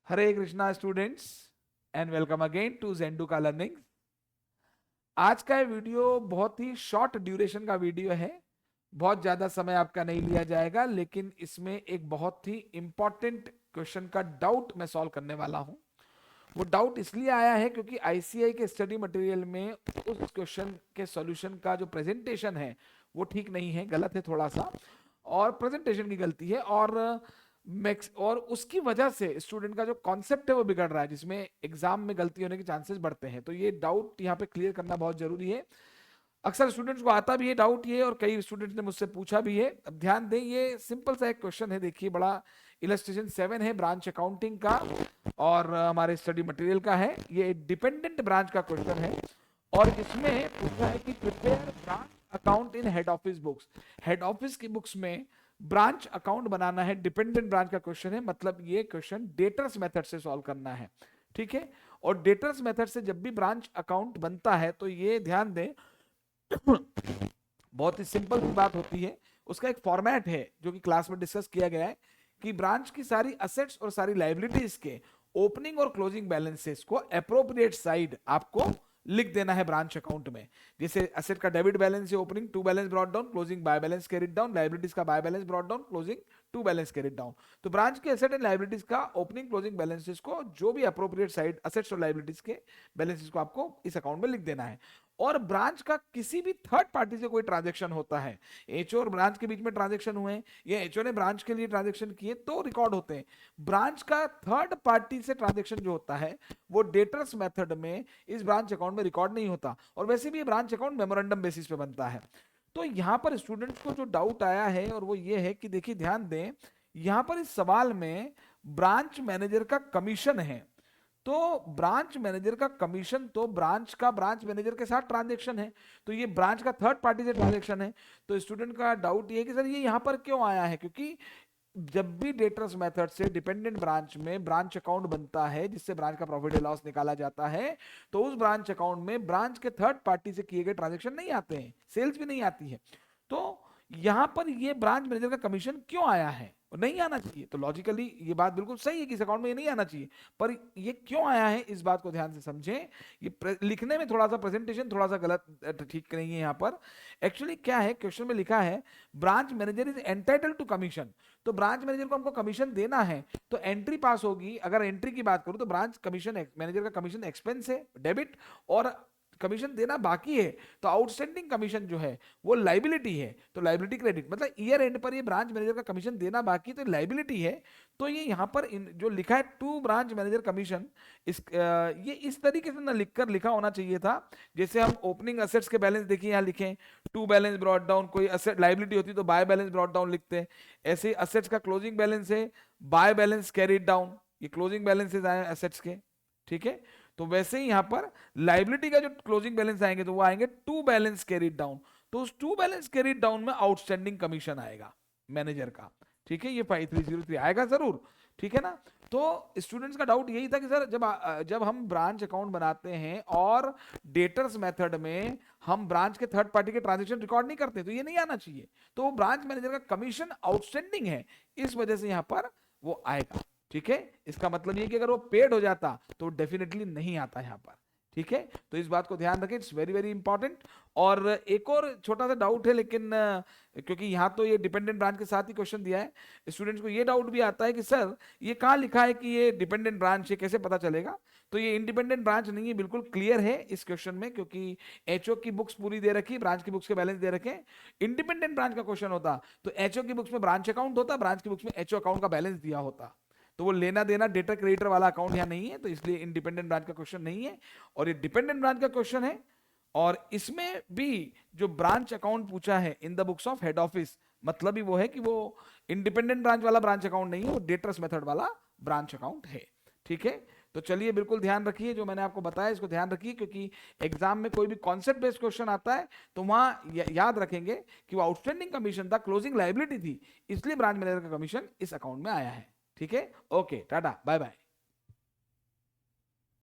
Hare Krishna students and welcome again to Zenduka learning. आज का ये वीडियो बहुत ही शॉर्ट ड्यूरेशन का वीडियो है, बहुत ज्यादा समय आपका नहीं लिया जाएगा, लेकिन इसमें एक बहुत ही इंपॉर्टेंट क्वेश्चन का डाउट मैं सॉल्व करने वाला हूं। वो डाउट इसलिए आया है क्योंकि आईसीआई के स्टडी मटेरियल में उस क्वेश्चन के सॉल्यूशन का जो प्रेजेंटेशन है वो ठीक नहीं है, गलत है थोड़ा सा, और प्रेजेंटेशन की गलती है, और उसकी वजह से स्टूडेंट का जो कॉन्सेप्ट है वो बिगड़ रहा है, जिसमें एग्जाम में गलती होने के चांसेस बढ़ते हैं। तो ये डाउट यहाँ पे क्लियर करना बहुत जरूरी है। अक्सर स्टूडेंट्स को आता भी है डाउट ये, और कई स्टूडेंट्स ने मुझसे पूछा भी है। अब ध्यान दें, ये सिंपल सा एक क्वेश्चन है, देखिए बड़ा इलस्ट्रेशन 7 है ब्रांच अकाउंटिंग का और हमारे स्टडी मटेरियल का है। ये डिपेंडेंट ब्रांच का क्वेश्चन है और इसमें पूछा है कि prepare branch account in head office books. Head office की बुक्स में ब्रांच अकाउंट बनाना है, डिपेंडेंट ब्रांच का क्वेश्चन है, मतलब ये क्वेश्चन डेटर्स मेथड से सॉल्व करना है। ठीक है, और डेटर्स मेथड से जब भी ब्रांच अकाउंट बनता है तो ये ध्यान दें बहुत ही सिंपल सी बात होती है। उसका एक फॉर्मेट है जो कि क्लास में डिस्कस किया गया है कि ब्रांच की सारी असेट्स और सारी लाइबिलिटीज के ओपनिंग और क्लोजिंग बैलेंसेस को अप्रोप्रिएट साइड आपको लिख देना है ब्रांच अकाउंट में। जैसे एसेट का डेबिट बैलेंस है, opening to balance brought down, closing by balance carried down, liabilities का by balance brought down, closing to balance carried down. तो ब्रांच के एसेट एंड लाइबिलिटीज का ओपनिंग क्लोजिंग बैलेंसेस को जो भी अप्रोप्रिएट साइड असेट्स और liabilities के balances को आपको इस अकाउंट में लिख देना है। और ब्रांच का किसी भी थर्ड पार्टी से कोई ट्रांजेक्शन होता है, एचओ और ब्रांच के बीच में ट्रांजेक्शन हुए या एचओ ने ब्रांच के लिए ट्रांजेक्शन किए तो रिकॉर्ड होते हैं। ब्रांच का थर्ड पार्टी से ट्रांजेक्शन जो होता है वो डेटर्स मेथड में इस ब्रांच अकाउंट में रिकॉर्ड नहीं होता, और वैसे भी ये ब्रांच अकाउंट मेमोरेंडम बेसिस पे बनता है। तो यहां पर स्टूडेंट्स को जो डाउट आया है और वो ये है कि देखिए ध्यान दें, यहां पर इस सवाल में ब्रांच मैनेजर का कमीशन है। तो ब्रांच मैनेजर का कमीशन तो ब्रांच का ब्रांच मैनेजर के साथ ट्रांजैक्शन है, तो ये ब्रांच का थर्ड पार्टी से ट्रांजैक्शन है। तो स्टूडेंट का डाउट ये है कि सर ये यहां पर क्यों आया है, क्योंकि जब भी डेटर्स मेथड से डिपेंडेंट ब्रांच में ब्रांच अकाउंट बनता है जिससे ब्रांच का प्रॉफिट एंड लॉस निकाला जाता है, तो उस ब्रांच अकाउंट में ब्रांच के थर्ड पार्टी से किए गए ट्रांजैक्शन नहीं आते हैं, सेल्स भी नहीं आती है। तो यहां पर ये ब्रांच मैनेजर का कमीशन क्यों आया है, नहीं आना चाहिए। तो लॉजिकली ये बात बिल्कुल सही है कि इस अकाउंट में ये नहीं आना चाहिए, पर ये क्यों आया है इस बात को ध्यान से समझें। ये लिखने में थोड़ा सा प्रेजेंटेशन थोड़ा सा गलत ठीक नहीं है। यहाँ पर एक्चुअली क्या है, क्वेश्चन में लिखा है branch manager is entitled to commission. तो ब्रांच मैनेजर को हमको कमीशन देना है, तो एंट्री पास होगी। अगर एंट्री की बात करूं तो ब्रांच कमीशन मैनेजर का कमीशन एक्सपेंस है, डेबिट, और कमीशन देना बाकी है, तो आउटस्टैंडिंग कमीशन जो है वो लाइबिलिटी है। तो लाइबिलिटी क्रेडिट मतलब ईयर एंड पर ये ब्रांच मैनेजर का कमीशन देना बाकी, तो लाइबिलिटी है। तो ये यहाँ पर जो लिखा है टू ब्रांच मैनेजर कमीशन, ये इस तरीके से ना लिखकर लिखा होना चाहिए था। जैसे हम ओपनिंग असेट्स के बैलेंस देखिए यहाँ लिखें टू बैलेंस ब्रॉट डाउन, कोई असेट लाइबिलिटी होती तो बाय बैलेंस ब्रॉट डाउन लिखते हैं। ऐसे असेट्स का क्लोजिंग बैलेंस है बाय बैलेंस कैरिड डाउन, ये क्लोजिंग बैलेंसेस आए असेट्स के। ठीक है, तो वैसे ही यहां पर लाइबिलिटी का जो क्लोजिंग बैलेंस आएंगे तो वो आएंगे टू बैलेंस कैरिड डाउन। तो उस टू बैलेंस कैरिड डाउन में आउटस्टैंडिंग कमीशन आएगा मैनेजर का। ठीक है, ये 5303 आएगा जरूर। ठीक है ना। तो स्टूडेंट्स का डाउट यही था कि सर जब हम ब्रांच अकाउंट बनाते हैं और डेटर्स मेथड में हम ब्रांच के थर्ड पार्टी के ट्रांजेक्शन रिकॉर्ड नहीं करते तो ये नहीं आना चाहिए। तो ब्रांच मैनेजर का कमीशन आउटस्टैंडिंग है, इस वजह से यहां पर वो आएगा। ठीक है, इसका मतलब ये कि अगर वो पेड हो जाता तो डेफिनेटली नहीं आता यहां पर। ठीक है, तो इस बात को ध्यान रखें, इट्स वेरी वेरी इंपॉर्टेंट। और एक और छोटा सा डाउट है, लेकिन क्योंकि यहाँ तो ये डिपेंडेंट ब्रांच के साथ ही क्वेश्चन दिया है, स्टूडेंट्स को ये डाउट भी आता है कि सर ये कहाँ लिखा है कि ये डिपेंडेंट ब्रांच है, कैसे पता चलेगा। तो ये इंडिपेंडेंट ब्रांच नहीं है, बिल्कुल क्लियर है इस क्वेश्चन में, क्योंकि एचओ की बुक्स पूरी दे रखी, ब्रांच की बुक्स के बैलेंस दे रखे। इंडिपेंडेंट ब्रांच का क्वेश्चन होता तो एचओ की बुक्स में ब्रांच अकाउंट होता, ब्रांच की बुक्स में एचओ अकाउंट का बैलेंस दिया होता। तो वो लेना देना डेटर क्रेडिटर वाला अकाउंट यहाँ नहीं है, तो इसलिए इंडिपेंडेंट ब्रांच का क्वेश्चन नहीं है, और ये डिपेंडेंट ब्रांच का क्वेश्चन है। और इसमें भी जो ब्रांच अकाउंट पूछा है in the books of head office, मतलब ही वो है कि वो इंडिपेंडेंट ब्रांच वाला ब्रांच अकाउंट नहीं है, वो डेटर्स मेथड वाला ब्रांच अकाउंट है। ठीक है, तो चलिए बिल्कुल ध्यान रखिए, जो मैंने आपको बताया इसको ध्यान रखिए, क्योंकि एग्जाम में कोई भी कॉन्सेप्ट बेस्ड क्वेश्चन आता है तो वहां याद रखेंगे कि वो आउटस्टैंडिंग कमीशन था, क्लोजिंग लाइबिलिटी थी, इसलिए ब्रांच मैनेजर का कमीशन इस अकाउंट में आया है। ठीक है, ओके, टाटा, बाय बाय।